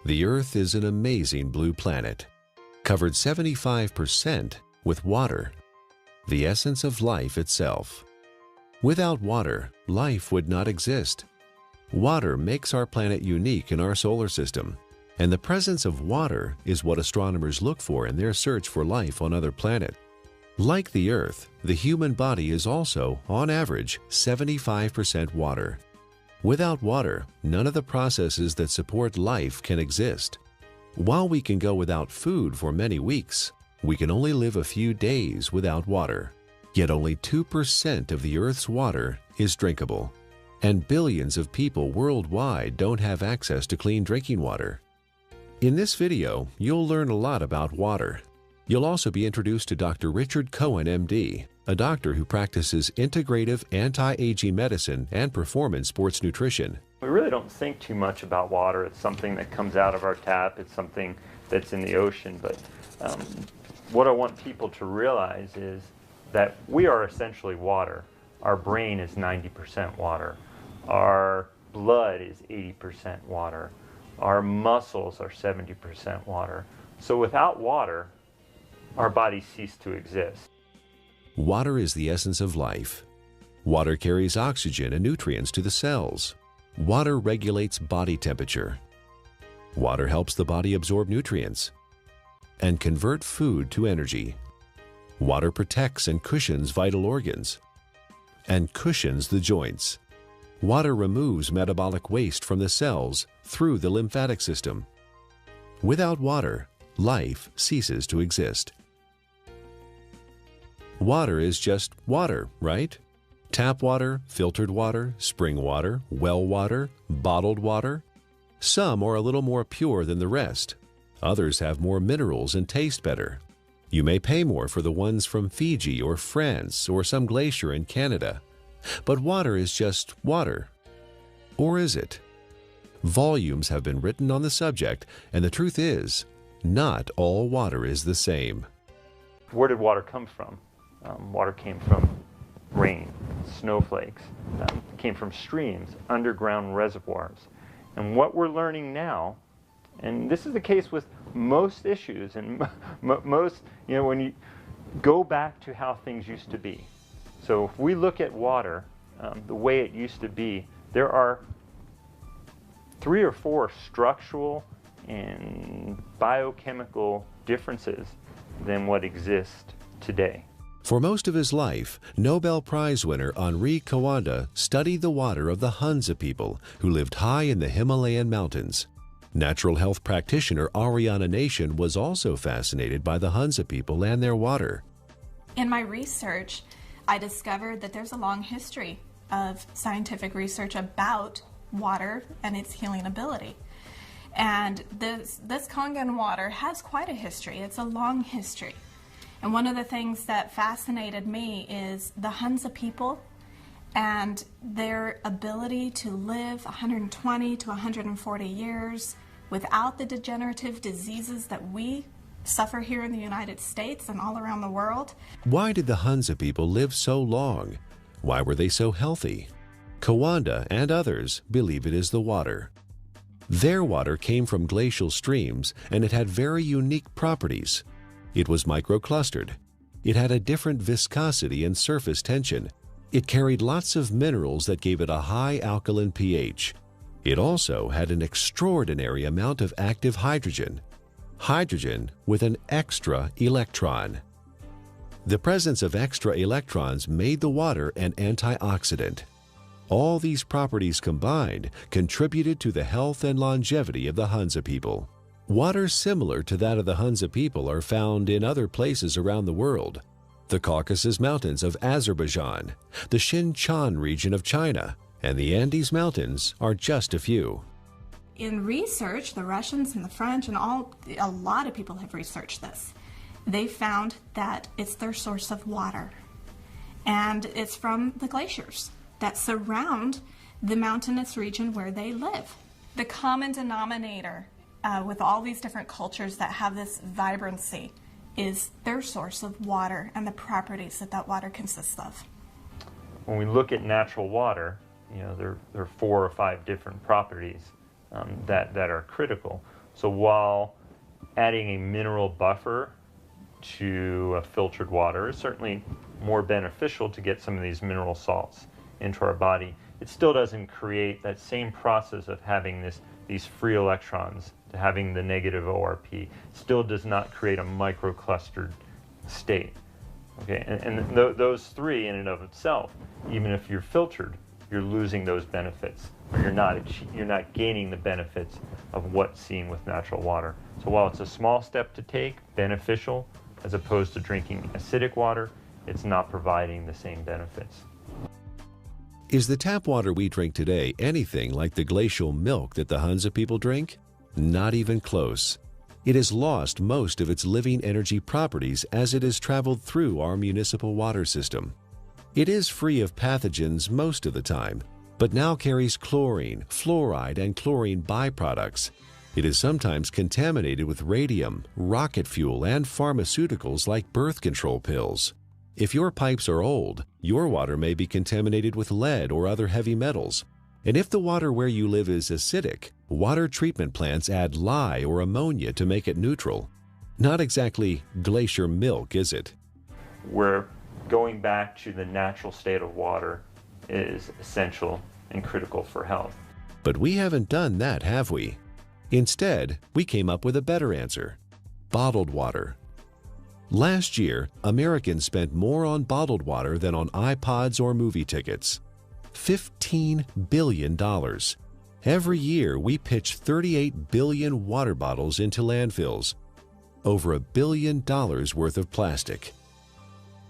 The Earth is an amazing blue planet, covered 75% with water, the essence of life itself. Without water, life would not exist. Water makes our planet unique in our solar system, and the presence of water is what astronomers look for in their search for life on other planets. Like the Earth, the human body is also, on average, 75% water. Without water, none of the processes that support life can exist. While we can go without food for many weeks, we can only live a few days without water. Yet only 2% of the Earth's water is drinkable, and billions of people worldwide don't have access to clean drinking water. In this video, you'll learn a lot about water. You'll also be introduced to Dr. Richard Cohen, MD, a doctor who practices integrative anti-aging medicine and performance sports nutrition. We really don't think too much about water. It's something that comes out of our tap. It's something that's in the ocean. But what I want people to realize is that we are essentially water. Our brain is 90% water. Our blood is 80% water. Our muscles are 70% water. So without water, our bodies cease to exist. Water is the essence of life. Water carries oxygen and nutrients to the cells. Water regulates body temperature. Water helps the body absorb nutrients and convert food to energy. Water protects and cushions vital organs and cushions the joints. Water removes metabolic waste from the cells through the lymphatic system. Without water, life ceases to exist. Water is just water, right? Tap water, filtered water, spring water, well water, bottled water. Some are a little more pure than the rest. Others have more minerals and taste better. You may pay more for the ones from Fiji or France or some glacier in Canada. But water is just water. Or is it? Volumes have been written on the subject, and the truth is, not all water is the same. Where did water come from? Water came from rain, snowflakes, came from streams, underground reservoirs. And what we're learning now, and this is the case with most issues, and most, when you go back to how things used to be. So if we look at water, the way it used to be, there are 3 or 4 structural and biochemical differences than what exists today. For most of his life, Nobel Prize winner Henri Coanda studied the water of the Hunza people who lived high in the Himalayan mountains. Natural health practitioner Ariana Nation was also fascinated by the Hunza people and their water. In my research, I discovered that there's a long history of scientific research about water and its healing ability. And this Kangen water has quite a history. It's a long history. And one of the things that fascinated me is the Hunza people and their ability to live 120 to 140 years without the degenerative diseases that we suffer here in the United States and all around the world. Why did the Hunza people live so long? Why were they so healthy? Coanda and others believe it is the water. Their water came from glacial streams, and it had very unique properties. It was microclustered. It had a different viscosity and surface tension. It carried lots of minerals that gave it a high alkaline pH. It also had an extraordinary amount of active hydrogen. Hydrogen with an extra electron. The presence of extra electrons made the water an antioxidant. All these properties combined contributed to the health and longevity of the Hunza people. Water similar to that of the Hunza people are found in other places around the world. The Caucasus Mountains of Azerbaijan, the Xinjiang region of China, and the Andes Mountains are just a few. In research, the Russians and the French and a lot of people have researched this. They found that it's their source of water. And it's from the glaciers that surround the mountainous region where they live. The common denominator with all these different cultures that have this vibrancy is their source of water and the properties that that water consists of. When we look at natural water, there are 4 or 5 different properties that are critical. So while adding a mineral buffer to a filtered water is certainly more beneficial to get some of these mineral salts into our body, it still doesn't create that same process of having these free electrons, to having the negative ORP. Still does not create a microclustered state. Okay, and those three in and of itself, even if you're filtered, you're losing those benefits, or you're not gaining the benefits of what's seen with natural water. So while it's a small step to take, beneficial, as opposed to drinking acidic water, it's not providing the same benefits. Is the tap water we drink today anything like the glacial milk that the Hunza people drink? Not even close. It has lost most of its living energy properties as it has traveled through our municipal water system. It is free of pathogens most of the time, but now carries chlorine, fluoride, and chlorine byproducts. It is sometimes contaminated with radium, rocket fuel, and pharmaceuticals like birth control pills. If your pipes are old, your water may be contaminated with lead or other heavy metals. And if the water where you live is acidic, water treatment plants add lye or ammonia to make it neutral. Not exactly glacier milk, is it? Where going back to the natural state of water is essential and critical for health. But we haven't done that, have we? Instead, we came up with a better answer: bottled water. Last year, Americans spent more on bottled water than on iPods or movie tickets. $15 billion. Every year, we pitch 38 billion water bottles into landfills. Over $1 billion worth of plastic.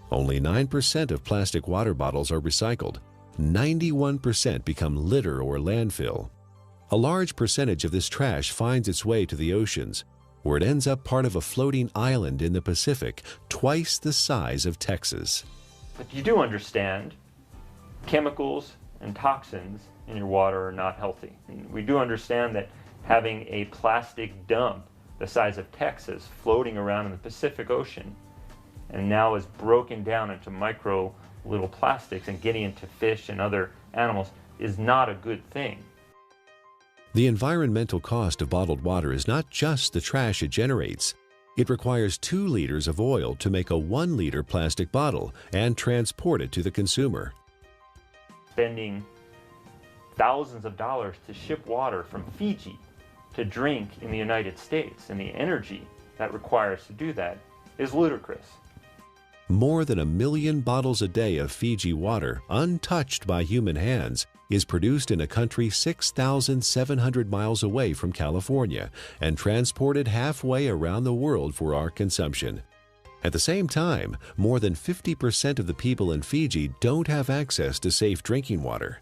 Only 9% of plastic water bottles are recycled. 91% become litter or landfill. A large percentage of this trash finds its way to the oceans, where it ends up part of a floating island in the Pacific, twice the size of Texas. But you do understand chemicals and toxins in your water are not healthy. And we do understand that having a plastic dump the size of Texas floating around in the Pacific Ocean and now is broken down into micro little plastics and getting into fish and other animals is not a good thing. The environmental cost of bottled water is not just the trash it generates. It requires 2 liters of oil to make a 1-liter plastic bottle and transport it to the consumer. Spending thousands of dollars to ship water from Fiji to drink in the United States, and the energy that requires to do that is ludicrous. More than 1 million bottles a day of Fiji water, untouched by human hands, is produced in a country 6,700 miles away from California and transported halfway around the world for our consumption. At the same time, more than 50% of the people in Fiji don't have access to safe drinking water.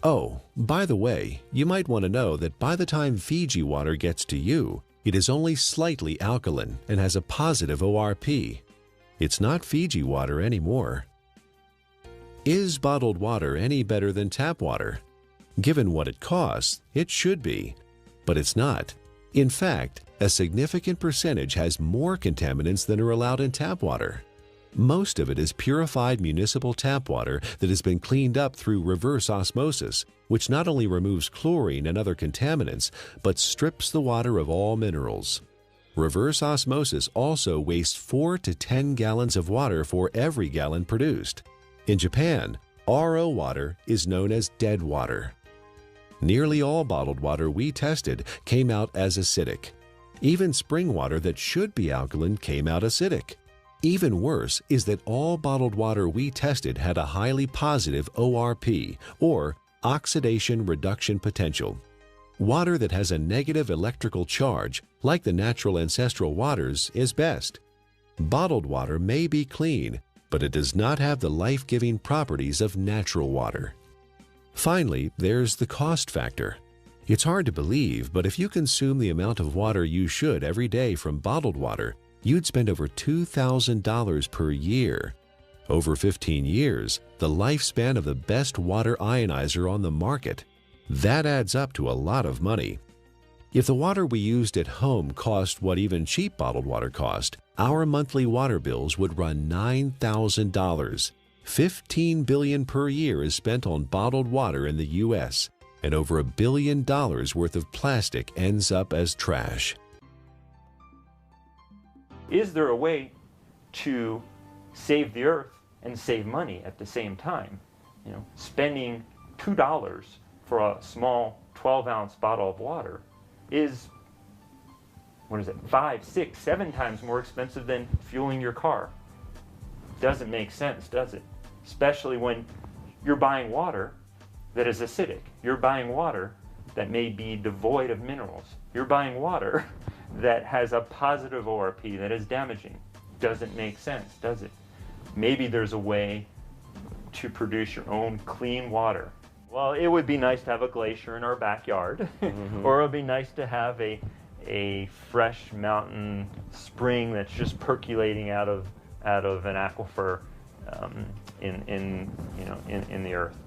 Oh, by the way, you might want to know that by the time Fiji water gets to you, it is only slightly alkaline and has a positive ORP. It's not Fiji water anymore. Is bottled water any better than tap water? Given what it costs, it should be, but it's not. In fact, a significant percentage has more contaminants than are allowed in tap water. Most of it is purified municipal tap water that has been cleaned up through reverse osmosis, which not only removes chlorine and other contaminants, but strips the water of all minerals. Reverse osmosis also wastes 4 to 10 gallons of water for every gallon produced. In Japan, RO water is known as dead water. Nearly all bottled water we tested came out as acidic. Even spring water that should be alkaline came out acidic. Even worse is that all bottled water we tested had a highly positive ORP, or oxidation reduction potential. Water that has a negative electrical charge, like the natural ancestral waters, is best. Bottled water may be clean, but it does not have the life-giving properties of natural water. Finally, there's the cost factor. It's hard to believe, but if you consume the amount of water you should every day from bottled water, you'd spend over $2,000 per year. Over 15 years, the lifespan of the best water ionizer on the market. That adds up to a lot of money. If the water we used at home cost what even cheap bottled water cost, our monthly water bills would run $9,000. $15 billion per year is spent on bottled water in the U.S. and over $1 billion worth of plastic ends up as trash. Is there a way to save the earth and save money at the same time? You know, spending $2 for a small 12-ounce bottle of water is, what is it, 5, 6, 7 times more expensive than fueling your car. Doesn't make sense, does it? Especially when you're buying water that is acidic. You're buying water that may be devoid of minerals. You're buying water that has a positive ORP that is damaging. Doesn't make sense, does it? Maybe there's a way to produce your own clean water. Well, it would be nice to have a glacier in our backyard, or it would be nice to have a fresh mountain spring that's just percolating out of an aquifer in the earth.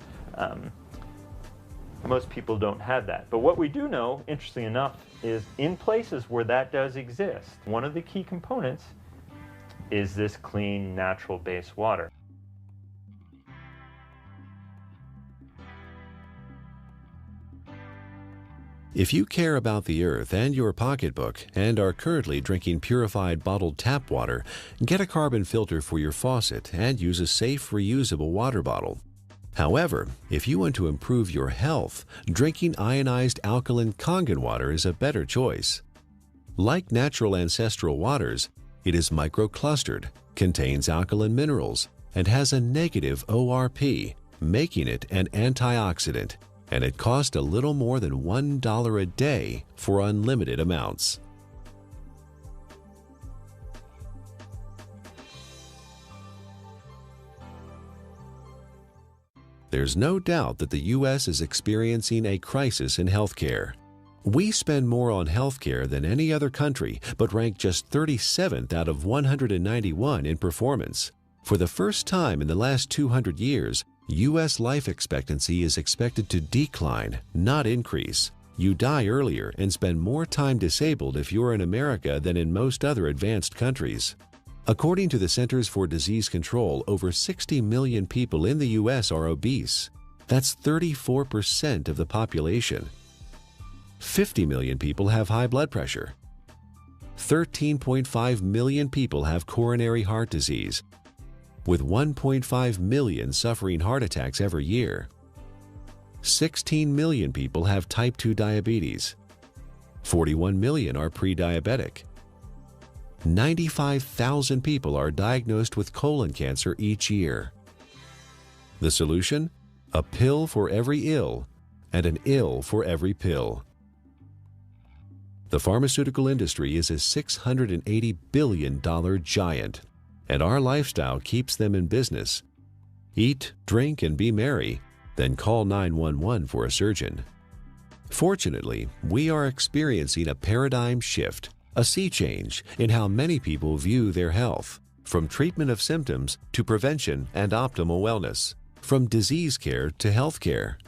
Most people don't have that. But what we do know, interestingly enough, is in places where that does exist, one of the key components is this clean, natural-based water. If you care about the earth and your pocketbook and are currently drinking purified bottled tap water, get a carbon filter for your faucet and use a safe, reusable water bottle. However, if you want to improve your health, drinking ionized alkaline Kangen water is a better choice. Like natural ancestral waters, it is microclustered, contains alkaline minerals, and has a negative ORP, making it an antioxidant, and it costs a little more than $1 a day for unlimited amounts. There's no doubt that the U.S. is experiencing a crisis in healthcare. We spend more on healthcare than any other country, but rank just 37th out of 191 in performance. For the first time in the last 200 years, U.S. life expectancy is expected to decline, not increase. You die earlier and spend more time disabled if you're in America than in most other advanced countries. According to the Centers for Disease Control, over 60 million people in the U.S. are obese. That's 34% of the population. 50 million people have high blood pressure. 13.5 million people have coronary heart disease, with 1.5 million suffering heart attacks every year. 16 million people have type 2 diabetes. 41 million are pre-diabetic. 95,000 people are diagnosed with colon cancer each year. The solution? A pill for every ill and an ill for every pill. The pharmaceutical industry is a $680 billion giant, and our lifestyle keeps them in business. Eat, drink, and be merry, then call 911 for a surgeon. Fortunately, we are experiencing a paradigm shift, a sea change in how many people view their health, from treatment of symptoms to prevention and optimal wellness, from disease care to health care.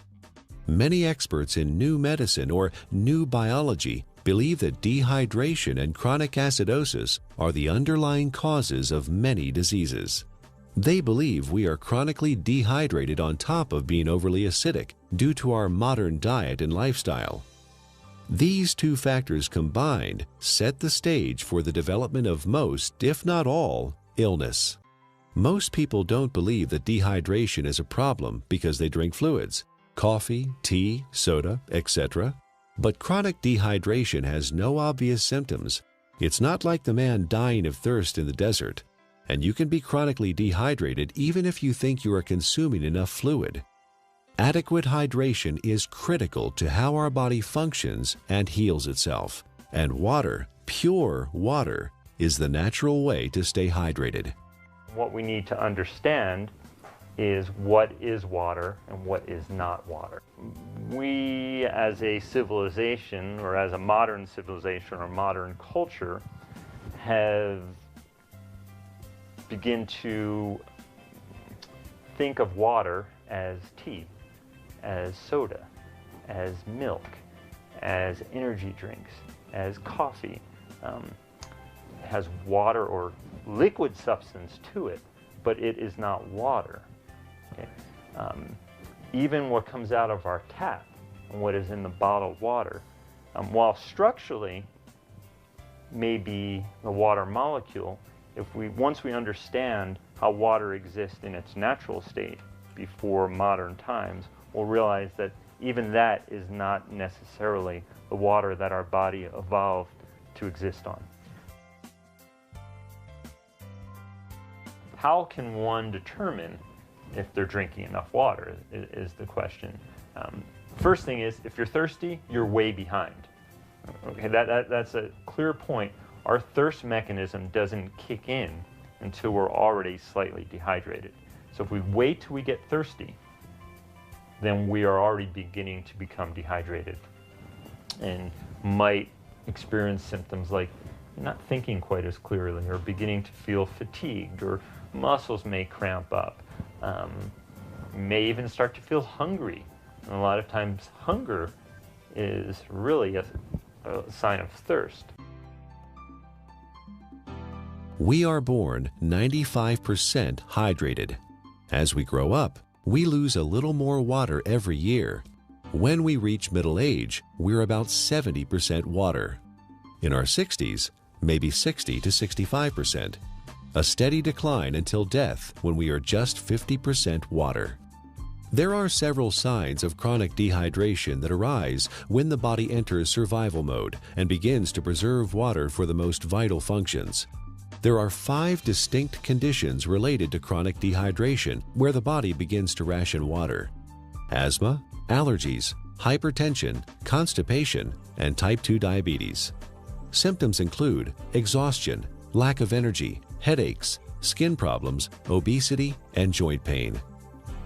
Many experts in new medicine or new biology believe that dehydration and chronic acidosis are the underlying causes of many diseases. They believe we are chronically dehydrated on top of being overly acidic due to our modern diet and lifestyle. These two factors combined set the stage for the development of most, if not all, illness. Most people don't believe that dehydration is a problem because they drink fluids, coffee, tea, soda, etc. But chronic dehydration has no obvious symptoms. It's not like the man dying of thirst in the desert, and you can be chronically dehydrated even if you think you are consuming enough fluid. Adequate hydration is critical to how our body functions and heals itself, and water, pure water, is the natural way to stay hydrated. What we need to understand is what is water and what is not water. We as a civilization, or as a modern civilization or modern culture, have begun to think of water as tea, as soda, as milk, as energy drinks, as coffee. Has water or liquid substance to it, but it is not water. Okay? Even what comes out of our tap and what is in the bottled water. While structurally maybe the water molecule, once we understand how water exists in its natural state before modern times, we'll realize that even that is not necessarily the water that our body evolved to exist on. How can one determine if they're drinking enough water is the question. First thing is, if you're thirsty, you're way behind. Okay, that's a clear point. Our thirst mechanism doesn't kick in until we're already slightly dehydrated. So if we wait till we get thirsty, then we are already beginning to become dehydrated and might experience symptoms like not thinking quite as clearly, or beginning to feel fatigued, or muscles may cramp up, may even start to feel hungry. And a lot of times hunger is really a sign of thirst. We are born 95% hydrated. As we grow up, we lose a little more water every year. When we reach middle age, we're about 70% water. In our 60s, maybe 60 to 65%. A steady decline until death when we are just 50% water. There are several signs of chronic dehydration that arise when the body enters survival mode and begins to preserve water for the most vital functions. There are 5 distinct conditions related to chronic dehydration where the body begins to ration water: asthma, allergies, hypertension, constipation, and type 2 diabetes. Symptoms include exhaustion, lack of energy, headaches, skin problems, obesity, and joint pain.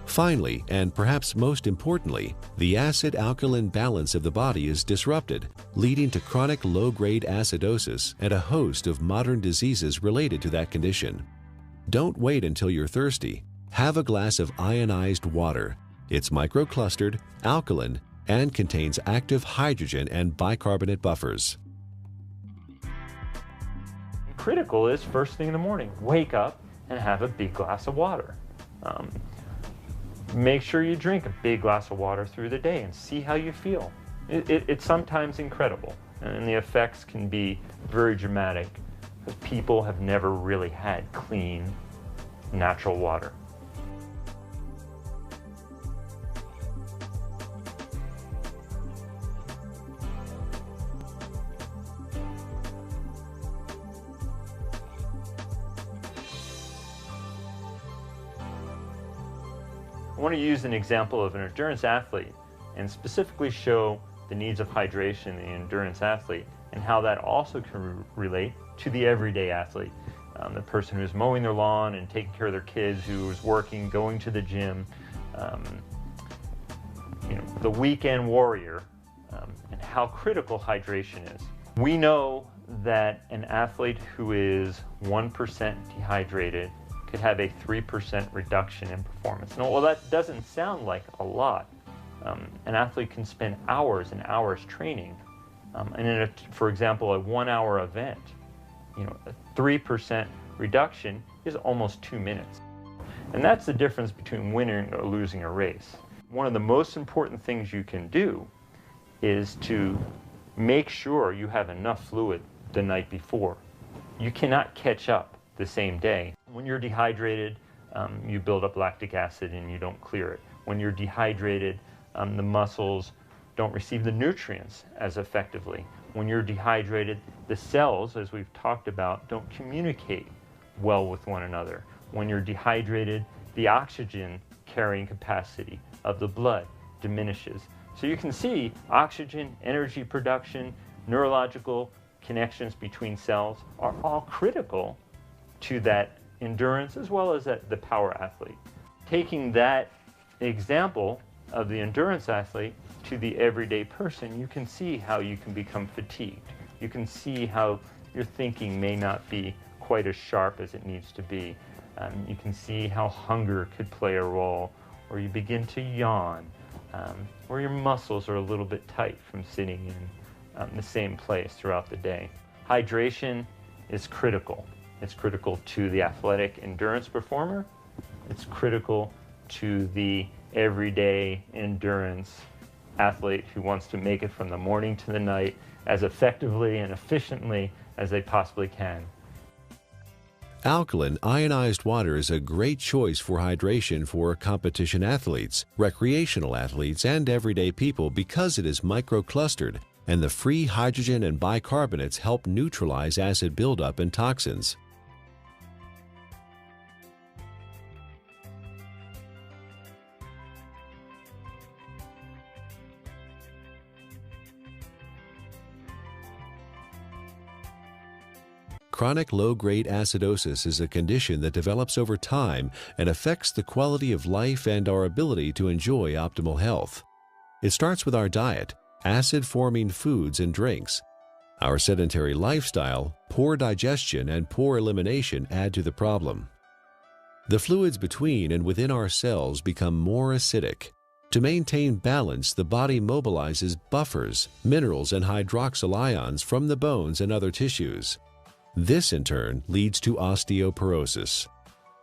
Finally, and perhaps most importantly, the acid-alkaline balance of the body is disrupted, leading to chronic low-grade acidosis and a host of modern diseases related to that condition. Don't wait until you're thirsty. Have a glass of ionized water. It's microclustered, alkaline, and contains active hydrogen and bicarbonate buffers. Critical is first thing in the morning, wake up and have a big glass of water. Make sure you drink a big glass of water through the day and see how you feel. It's sometimes incredible, and the effects can be very dramatic, because people have never really had clean, natural water. I want to use an example of an endurance athlete and specifically show the needs of hydration in the endurance athlete and how that also can relate to the everyday athlete. The person who's mowing their lawn and taking care of their kids, who is working, going to the gym, the weekend warrior, and how critical hydration is. We know that an athlete who is 1% dehydrated could have a 3% reduction in performance. Now, well, that doesn't sound like a lot. An athlete can spend hours and hours training, and in for example, a 1-hour event, a 3% reduction is almost 2 minutes. And that's the difference between winning or losing a race. One of the most important things you can do is to make sure you have enough fluid the night before. You cannot catch up the same day. When you're dehydrated, you build up lactic acid and you don't clear it. When you're dehydrated, the muscles don't receive the nutrients as effectively. When you're dehydrated, the cells, as we've talked about, don't communicate well with one another. When you're dehydrated, the oxygen carrying capacity of the blood diminishes. So you can see oxygen, energy production, neurological connections between cells are all critical to that endurance as well as the power athlete. Taking that example of the endurance athlete to the everyday person, you can see how you can become fatigued. You can see how your thinking may not be quite as sharp as it needs to be. You can see how hunger could play a role, or you begin to yawn, or your muscles are a little bit tight from sitting in the same place throughout the day. Hydration is critical. It's critical to the athletic endurance performer. It's critical to the everyday endurance athlete who wants to make it from the morning to the night as effectively and efficiently as they possibly can. Alkaline ionized water is a great choice for hydration for competition athletes, recreational athletes, and everyday people because it is microclustered, and the free hydrogen and bicarbonates help neutralize acid buildup and toxins. Chronic low-grade acidosis is a condition that develops over time and affects the quality of life and our ability to enjoy optimal health. It starts with our diet, acid-forming foods and drinks. Our sedentary lifestyle, poor digestion, and poor elimination add to the problem. The fluids between and within our cells become more acidic. To maintain balance, the body mobilizes buffers, minerals, and hydroxyl ions from the bones and other tissues. This, in turn, leads to osteoporosis,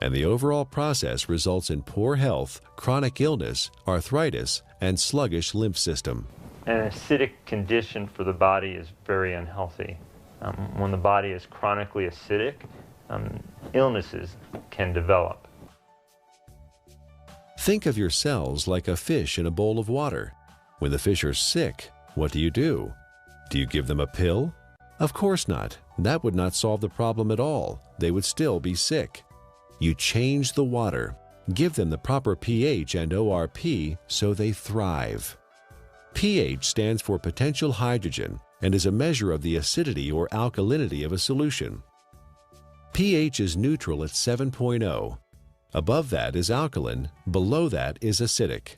and the overall process results in poor health, chronic illness, arthritis, and sluggish lymph system. An acidic condition for the body is very unhealthy. When the body is chronically acidic, illnesses can develop. Think of your cells like a fish in a bowl of water. When the fish are sick, what do? Do you give them a pill? Of course not. That would not solve the problem at all. They would still be sick. You change the water, give them the proper pH and ORP so they thrive. pH stands for potential hydrogen and is a measure of the acidity or alkalinity of a solution. pH is neutral at 7.0. Above that is alkaline, below that is acidic.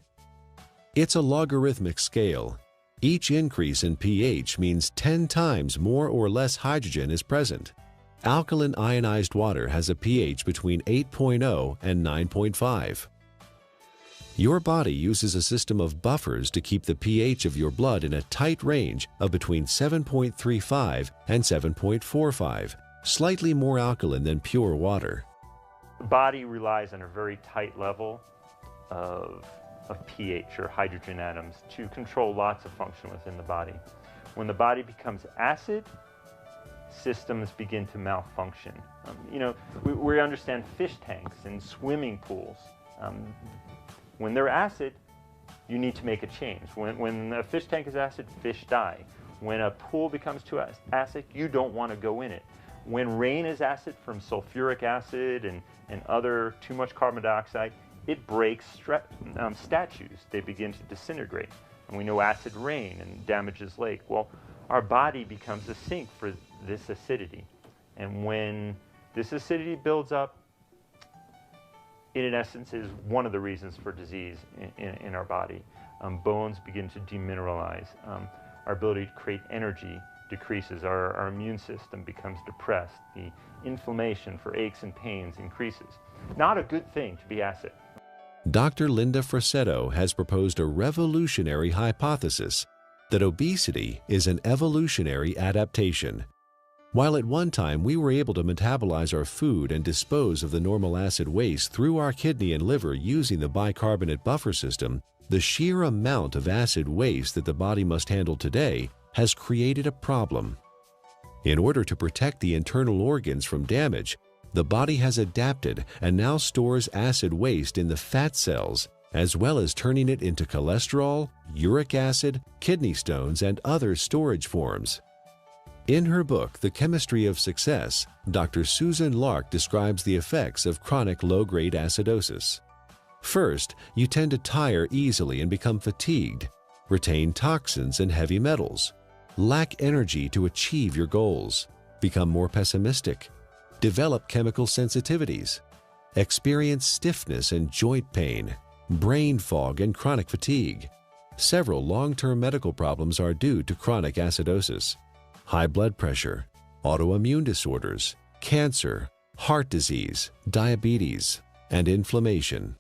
It's a logarithmic scale. Each increase in pH means 10 times more or less hydrogen is present. Alkaline ionized water has a pH between 8.0 and 9.5. Your body uses a system of buffers to keep the pH of your blood in a tight range of between 7.35 and 7.45, slightly more alkaline than pure water. The body relies on a very tight level of pH or hydrogen atoms to control lots of function within the body. When the body becomes acid, systems begin to malfunction. We understand fish tanks and swimming pools. When they're acid, you need to make a change. When a fish tank is acid, fish die. When a pool becomes too acid, you don't want to go in it. When rain is acid from sulfuric acid and other too much carbon dioxide, it breaks statues. They begin to disintegrate. And we know acid rain and damages lake. Well, our body becomes a sink for this acidity. And when this acidity builds up, it in essence is one of the reasons for disease in our body. Bones begin to demineralize. Our ability to create energy decreases. Our immune system becomes depressed. The inflammation for aches and pains increases. Not a good thing to be acid. Dr. Linda Frassetto has proposed a revolutionary hypothesis that obesity is an evolutionary adaptation. While at one time we were able to metabolize our food and dispose of the normal acid waste through our kidney and liver using the bicarbonate buffer system, the sheer amount of acid waste that the body must handle today has created a problem. In order to protect the internal organs from damage, the body has adapted and now stores acid waste in the fat cells, as well as turning it into cholesterol, uric acid, kidney stones, and other storage forms. In her book, The Chemistry of Success, Dr. Susan Lark describes the effects of chronic low-grade acidosis. First, you tend to tire easily and become fatigued, retain toxins and heavy metals, lack energy to achieve your goals, become more pessimistic, develop chemical sensitivities, experience stiffness and joint pain, brain fog, and chronic fatigue. Several long-term medical problems are due to chronic acidosis: high blood pressure, autoimmune disorders, cancer, heart disease, diabetes, and inflammation.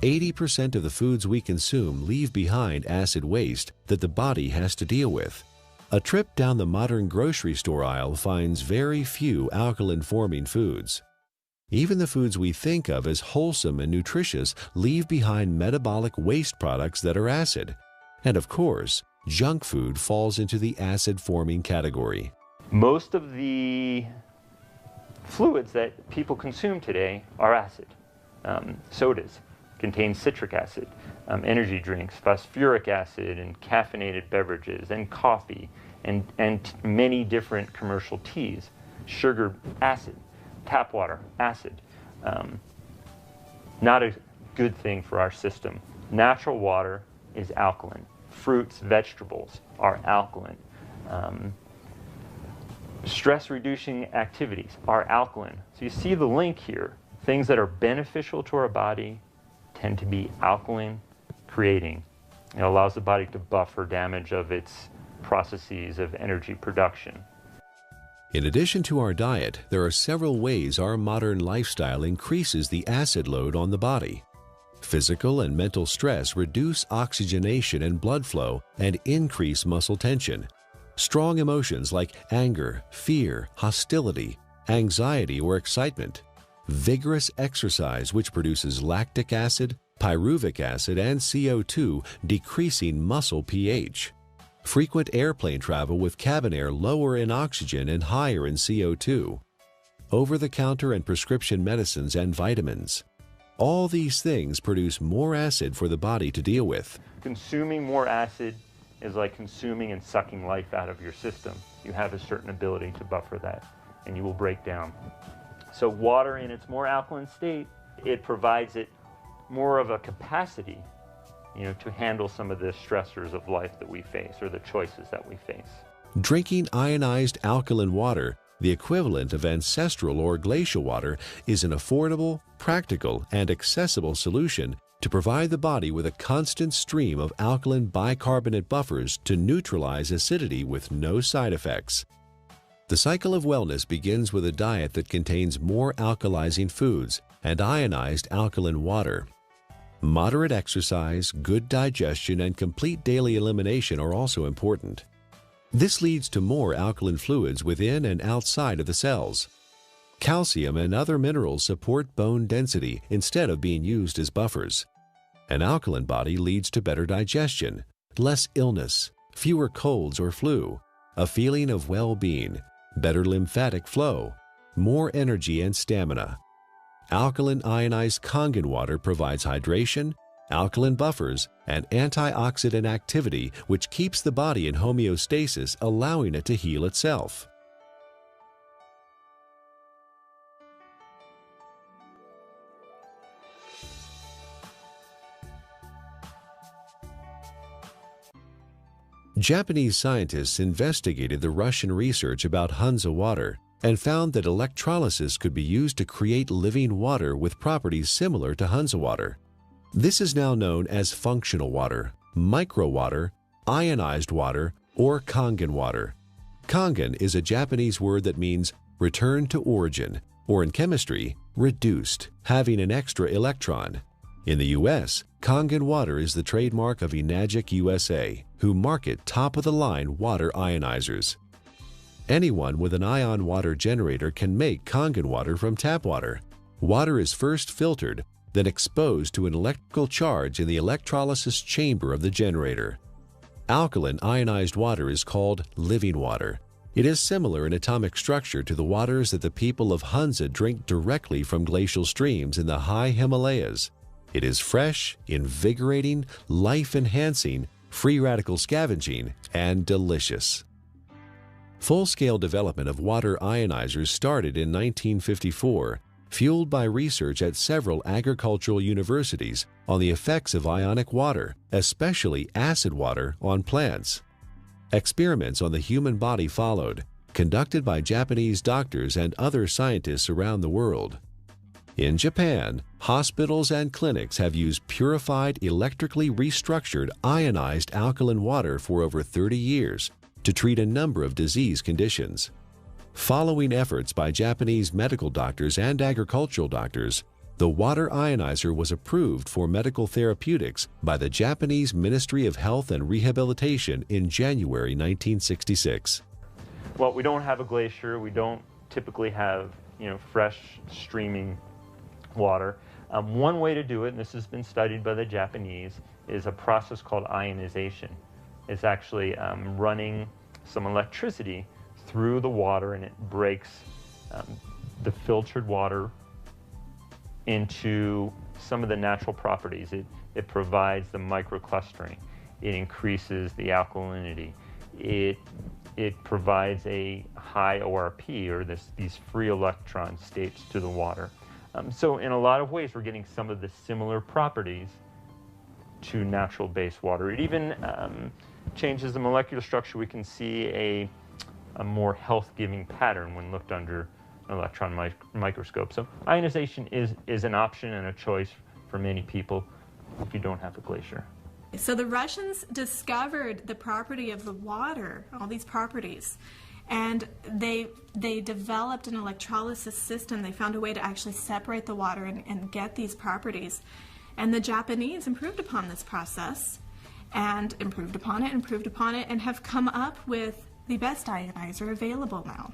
"80% of the foods we consume leave behind acid waste that the body has to deal with. A trip down the modern grocery store aisle finds very few alkaline-forming foods. Even the foods we think of as wholesome and nutritious leave behind metabolic waste products that are acid. And of course, junk food falls into the acid-forming category. Most of the fluids that people consume today are acid. Sodas contain citric acid, energy drinks, phosphoric acid, and caffeinated beverages, and coffee, and many different commercial teas. Sugar, acid. Tap water, acid. Not a good thing for our system. Natural water is alkaline. Fruits, vegetables are alkaline. Stress-reducing activities are alkaline. So you see the link here. Things that are beneficial to our body tend to be alkaline creating. It allows the body to buffer damage of its processes of energy production. In addition to our diet, there are several ways our modern lifestyle increases the acid load on the body. Physical and mental stress reduce oxygenation and blood flow and increase muscle tension. Strong emotions like anger, fear, hostility, anxiety, or excitement. Vigorous exercise, which produces lactic acid, pyruvic acid, and CO2, decreasing muscle pH. Frequent airplane travel with cabin air lower in oxygen and higher in CO2. Over-the-counter and prescription medicines and vitamins. All these things produce more acid for the body to deal with. Consuming more acid is like consuming and sucking life out of your system. You have a certain ability to buffer that, and you will break down. So water in its more alkaline state, it provides it more of a capacity, to handle some of the stressors of life that we face, or the choices that we face. Drinking ionized alkaline water, the equivalent of ancestral or glacial water, is an affordable, practical, and accessible solution to provide the body with a constant stream of alkaline bicarbonate buffers to neutralize acidity with no side effects. The cycle of wellness begins with a diet that contains more alkalizing foods and ionized alkaline water. Moderate exercise, good digestion, and complete daily elimination are also important. This leads to more alkaline fluids within and outside of the cells. Calcium and other minerals support bone density instead of being used as buffers. An alkaline body leads to better digestion, less illness, fewer colds or flu, a feeling of well-being, better lymphatic flow, more energy and stamina. Alkaline ionized Kangen water provides hydration, alkaline buffers, and antioxidant activity, which keeps the body in homeostasis, allowing it to heal itself. Japanese scientists investigated the Russian research about Hansa water and found that electrolysis could be used to create living water with properties similar to Hansa water. This is now known as functional water, microwater, ionized water, or Kangen water. Kangen is a Japanese word that means return to origin, or in chemistry, reduced, having an extra electron. In the U.S., Kangen water is the trademark of Enagic USA, who market top-of-the-line water ionizers. Anyone with an ion water generator can make Kangen water from tap water. Water is first filtered, then exposed to an electrical charge in the electrolysis chamber of the generator. Alkaline ionized water is called living water. It is similar in atomic structure to the waters that the people of Hansa drink directly from glacial streams in the high Himalayas. It is fresh, invigorating, life-enhancing, free radical scavenging, and delicious. Full-scale development of water ionizers started in 1954, fueled by research at several agricultural universities on the effects of ionic water, especially acid water, on plants. Experiments on the human body followed, conducted by Japanese doctors and other scientists around the world. In Japan, hospitals and clinics have used purified, electrically restructured, ionized alkaline water for over 30 years to treat a number of disease conditions. Following efforts by Japanese medical doctors and agricultural doctors, the water ionizer was approved for medical therapeutics by the Japanese Ministry of Health and Rehabilitation in January 1966. Well, we don't have a glacier. We don't typically have fresh streaming water. One way to do it, and this has been studied by the Japanese, is a process called ionization. It's actually running some electricity through the water, and it breaks the filtered water into some of the natural properties. It provides the microclustering. It increases the alkalinity. It provides a high ORP, or these free electron states, to the water. So in a lot of ways, we're getting some of the similar properties to natural base water. It even changes the molecular structure. We can see a more health-giving pattern when looked under an electron microscope. So ionization is an option and a choice for many people if you don't have a glacier. So the Russians discovered the property of the water, all these properties, and they developed an electrolysis system. They found a way to actually separate the water and get these properties. And the Japanese improved upon this process and improved upon it, and have come up with the best ionizer available now.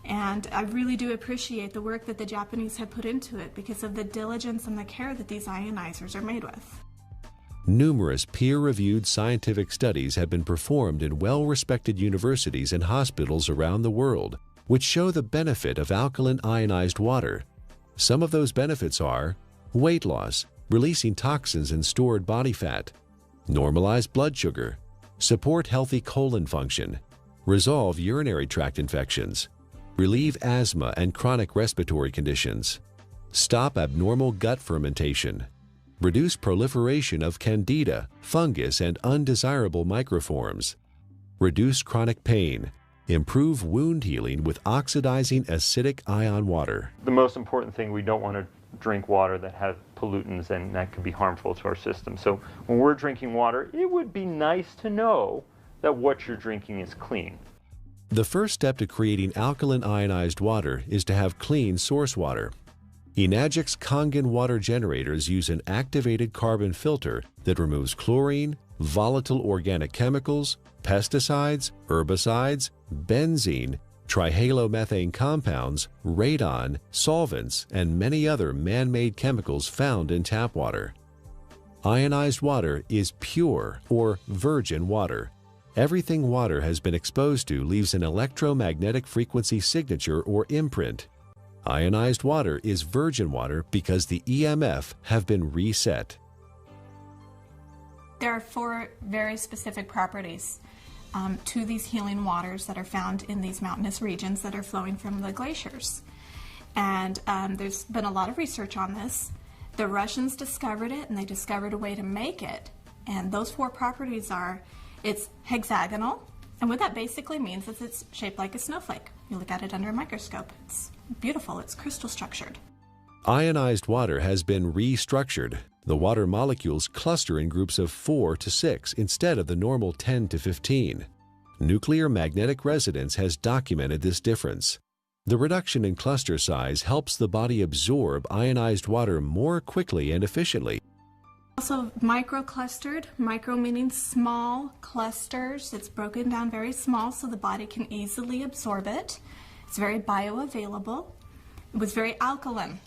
And I really do appreciate the work that the Japanese have put into it because of the diligence and the care that these ionizers are made with. Numerous peer-reviewed scientific studies have been performed in well-respected universities and hospitals around the world, which show the benefit of alkaline ionized water. Some of those benefits are weight loss, releasing toxins and stored body fat, normalize blood sugar, support healthy colon function, resolve urinary tract infections, relieve asthma and chronic respiratory conditions, stop abnormal gut fermentation, reduce proliferation of candida, fungus, and undesirable microforms, reduce chronic pain, improve wound healing with oxidizing acidic ion water. The most important thing, we don't want to drink water that has pollutants, and that could be harmful to our system. So when we're drinking water, it would be nice to know that what you're drinking is clean. The first step to creating alkaline ionized water is to have clean source water. Enagic's Kangen water generators use an activated carbon filter that removes chlorine, volatile organic chemicals, pesticides, herbicides, benzene, trihalomethane compounds, radon, solvents, and many other man-made chemicals found in tap water. Ionized water is pure or virgin water. Everything water has been exposed to leaves an electromagnetic frequency signature or imprint. Ionized water is virgin water because the EMF have been reset. There are 4 very specific properties to these healing waters that are found in these mountainous regions that are flowing from the glaciers. And there's been a lot of research on this. The Russians discovered it, and they discovered a way to make it. And those 4 properties are, it's hexagonal, and what that basically means is it's shaped like a snowflake. You look at it under a microscope. It's beautiful. It's crystal structured. Ionized water has been restructured. The water molecules cluster in groups of 4 to 6 instead of the normal 10 to 15. Nuclear magnetic resonance has documented this difference. The reduction in cluster size helps the body absorb ionized water more quickly and efficiently. Also microclustered, micro meaning small clusters. It's broken down very small so the body can easily absorb it. It's very bioavailable. It was very alkaline.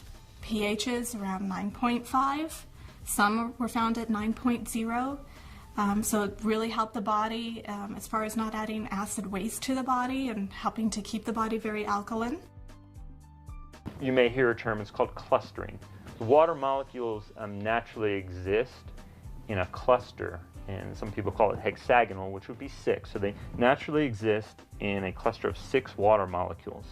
pHs around 9.5. Some were found at 9.0. So it really helped the body as far as not adding acid waste to the body and helping to keep the body very alkaline. You may hear a term, it's called clustering. The water molecules naturally exist in a cluster, and some people call it hexagonal, which would be 6. So they naturally exist in a cluster of 6 water molecules.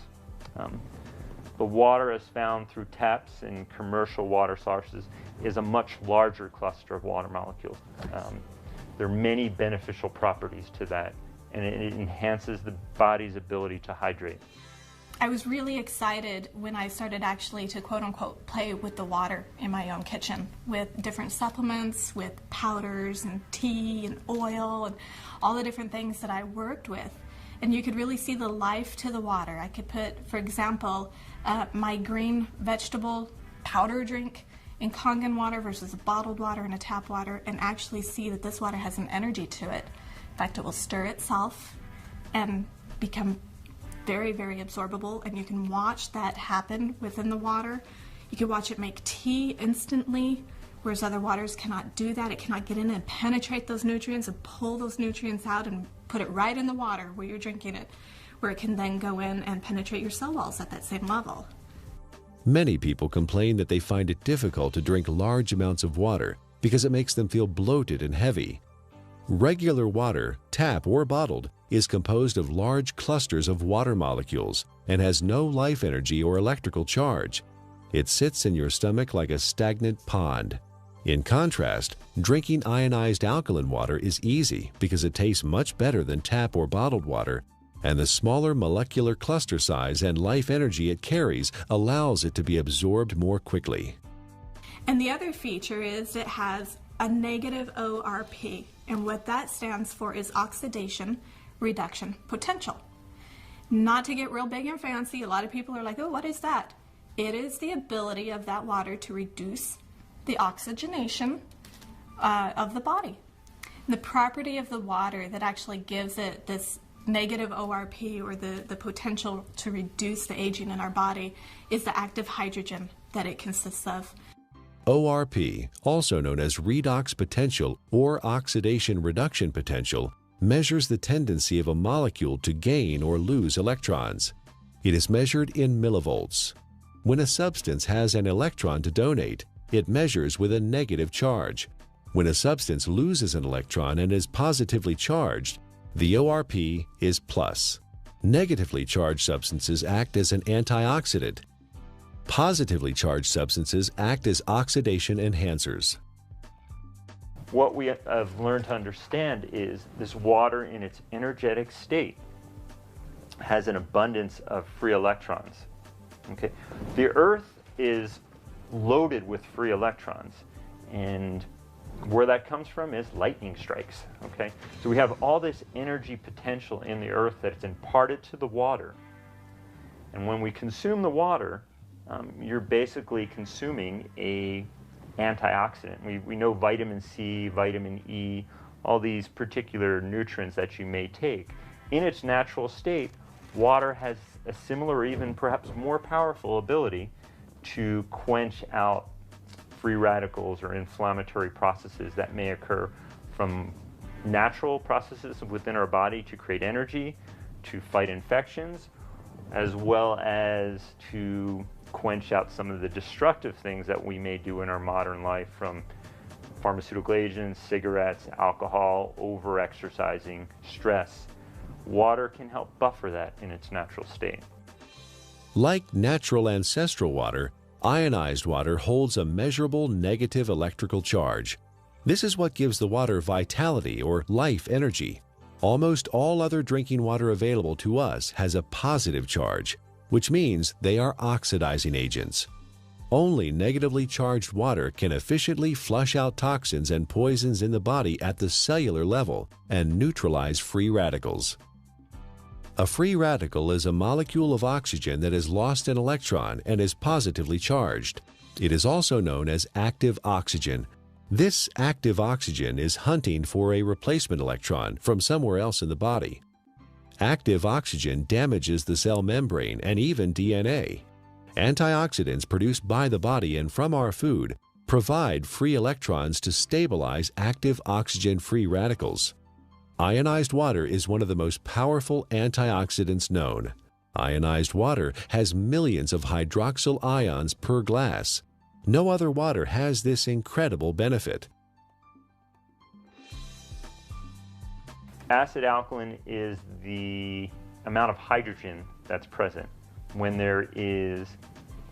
The water as found through taps and commercial water sources is a much larger cluster of water molecules. There are many beneficial properties to that, and it enhances the body's ability to hydrate. I was really excited when I started actually to quote-unquote play with the water in my own kitchen with different supplements, with powders and tea and oil and all the different things that I worked with. And you could really see the life to the water. I could put, for example, my green vegetable powder drink in Kangen water versus bottled water and a tap water, and actually see that this water has an energy to it. In fact, it will stir itself and become very, very absorbable, and you can watch that happen within the water. You can watch it make tea instantly, whereas other waters cannot do that. It cannot get in and penetrate those nutrients and pull those nutrients out and put it right in the water where you're drinking it, where it can then go in and penetrate your cell walls at that same level. Many people complain that they find it difficult to drink large amounts of water because it makes them feel bloated and heavy. Regular water, tap or bottled, is composed of large clusters of water molecules and has no life energy or electrical charge. It sits in your stomach like a stagnant pond. In contrast, drinking ionized alkaline water is easy because it tastes much better than tap or bottled water, and the smaller molecular cluster size and life energy it carries allows it to be absorbed more quickly. And the other feature is it has a negative ORP, and what that stands for is oxidation reduction potential. Not to get real big and fancy, a lot of people are like, oh, what is that? It is the ability of that water to reduce the oxygenation of the body. And the property of the water that actually gives it this negative ORP, or the potential to reduce the aging in our body, is the active hydrogen that it consists of. ORP, also known as redox potential or oxidation reduction potential, measures the tendency of a molecule to gain or lose electrons. It is measured in millivolts. When a substance has an electron to donate, it measures with a negative charge. When a substance loses an electron and is positively charged, the ORP is plus. Negatively charged substances act as an antioxidant. Positively charged substances act as oxidation enhancers. What we have learned to understand is this water in its energetic state has an abundance of free electrons. Okay? The Earth is loaded with free electrons, and where that comes from is lightning strikes. Okay? So we have all this energy potential in the Earth that's imparted to the water, and when we consume the water, you're basically consuming a antioxidant. We know vitamin C, vitamin E, all these particular nutrients that you may take. In its natural state, water has a similar or even perhaps more powerful ability to quench out free radicals or inflammatory processes that may occur from natural processes within our body to create energy, to fight infections, as well as to quench out some of the destructive things that we may do in our modern life, from pharmaceutical agents, cigarettes, alcohol, over-exercising, stress. Water can help buffer that in its natural state. Like natural ancestral water, ionized water holds a measurable negative electrical charge. This is what gives the water vitality or life energy. Almost all other drinking water available to us has a positive charge, which means they are oxidizing agents. Only negatively charged water can efficiently flush out toxins and poisons in the body at the cellular level and neutralize free radicals. A free radical is a molecule of oxygen that has lost an electron and is positively charged. It is also known as active oxygen. This active oxygen is hunting for a replacement electron from somewhere else in the body. Active oxygen damages the cell membrane and even DNA. Antioxidants produced by the body and from our food provide free electrons to stabilize active oxygen-free radicals. Ionized water is one of the most powerful antioxidants known. Ionized water has millions of hydroxyl ions per glass. No other water has this incredible benefit. Acid alkaline is the amount of hydrogen that's present. When there is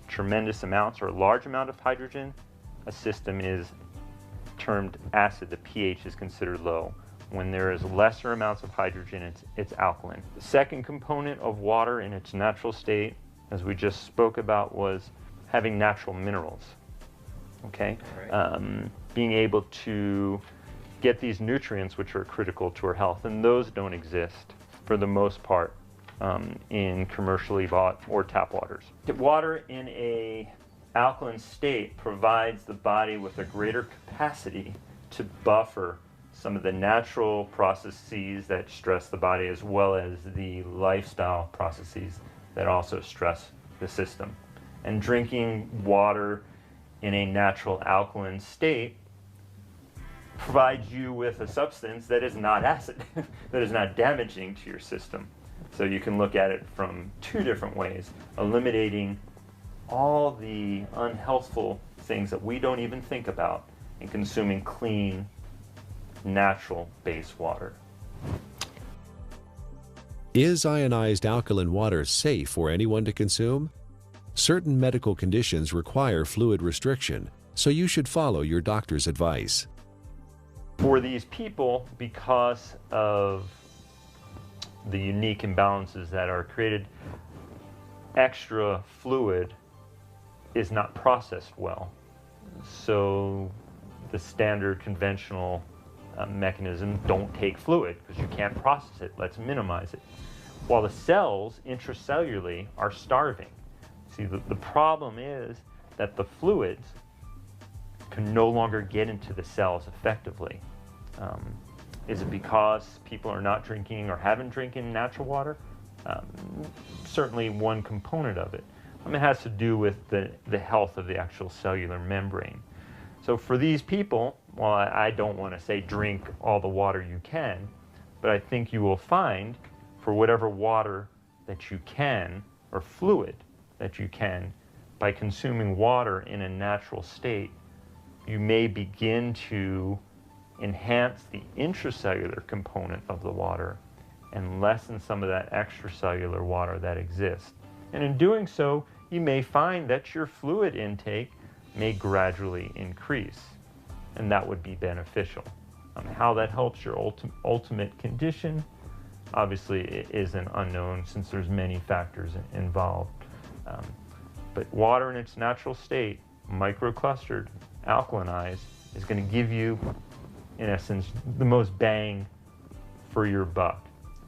tremendous amounts or a large amount of hydrogen, a system is termed acid. The pH is considered low. When there is lesser amounts of hydrogen, it's alkaline. The second component of water in its natural state, as we just spoke about, was having natural minerals. Okay? Right. Being able to get these nutrients which are critical to our health, and those don't exist for the most part in commercially bought or tap waters. Water in a alkaline state provides the body with a greater capacity to buffer some of the natural processes that stress the body, as well as the lifestyle processes that also stress the system. And drinking water in a natural alkaline state provides you with a substance that is not acid, that is not damaging to your system. So you can look at it from two different ways, eliminating all the unhealthful things that we don't even think about and consuming clean, natural base water. Is ionized alkaline water safe for anyone to consume? Certain medical conditions require fluid restriction, so you should follow your doctor's advice. For these people, because of the unique imbalances that are created, extra fluid is not processed well. So the standard conventional mechanism, don't take fluid because you can't process it. Let's minimize it. While the cells intracellularly are starving. See, the problem is that the fluids can no longer get into the cells effectively. Is it because people are not drinking or haven't drinking natural water? Certainly one component of it. It has to do with the health of the actual cellular membrane. So for these people, well, I don't want to say drink all the water you can, but I think you will find for whatever water that you can, or fluid that you can, by consuming water in a natural state, you may begin to enhance the intracellular component of the water and lessen some of that extracellular water that exists. And in doing so, you may find that your fluid intake may gradually increase, and that would be beneficial. How that helps your ultimate condition, obviously it is an unknown since there's many factors involved. But water in its natural state, microclustered, alkalinized, is going to give you, in essence, the most bang for your buck.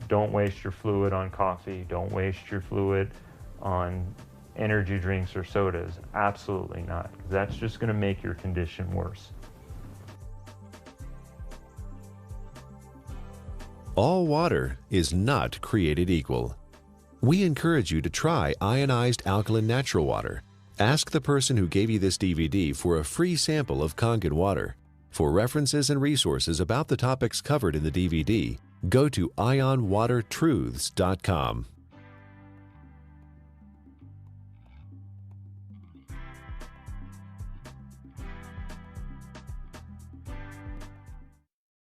Don't waste your fluid on coffee. Don't waste your fluid on energy drinks or sodas. Absolutely not. That's just going to make your condition worse. All water is not created equal. We encourage you to try ionized alkaline natural water. Ask the person who gave you this DVD for a free sample of Kangen water. For references and resources about the topics covered in the DVD, go to ionwatertruths.com.